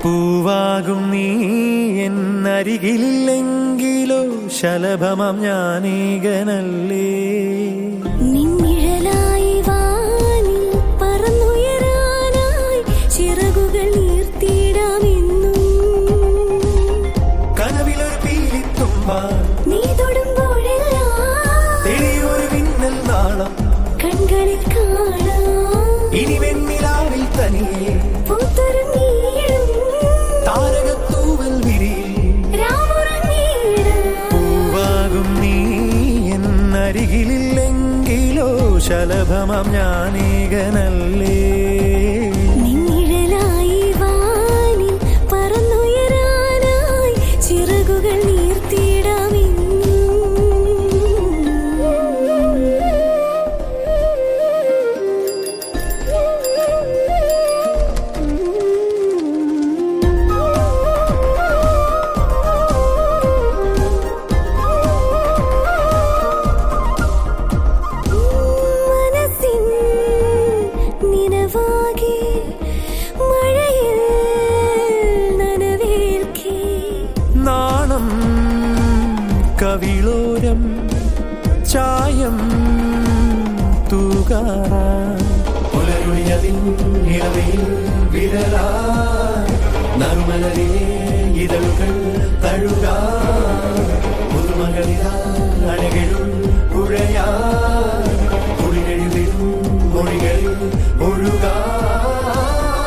പൂവാകും നീ എന്നരികിലില്ലെങ്കിലോ ശലഭമാം ഞാനീകനല്ലേ. നിന്നിഴലായി വാനിൽ പറന്നുയരാനായി ചിറകുകൾ നീർത്തിയിടാമെന്നും. കനവിലൊരു പീലിത്തുമ്പാ നീ തൊടുമ്പോഴെല്ലാം തെളിയൊരു മിന്നൽ നാളം കൺകളിൽ കാണാം. ഇനി വെണ്ണിലാവിൽ തനിയെ പൂത്തുരുന്നീടും താരകത്തൂവൽ വിരിയിൽ രാവുറങ്ങീടും. പൂവാകും നീ എന്നരികിലില്ലെങ്കിലോ ശലഭമാം ഞാനീകനല്ലേ. നിന്നിഴലായി വാനിൽ പറന്നുയരാനായി ചിറകുകൾ നീർത്തിയിടാമെന്നും. മനസ്സിൻ നിനവാകെ മഴയിൽ നനവേൽക്കേ. നാണം കവിളോരം ചായം തൂകാറാ പുലരുണിയതിൻ ഇളവയിൽ വിരലാ നറുമലരിലെ ഇതളുകൾ തഴുകാ പുതുമകളിലാ അഴകിടും പുഴയാ കുളിരെഴുതിടും മൊഴികളിൽ ഒഴുകാ.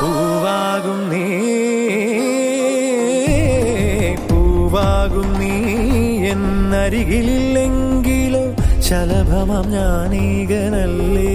പൂവാകും നീ പൂവാകും നീ എന്നരികിലില്ലെങ്കിലോ ശലഭമാം ഞാനീകനല്ലേ.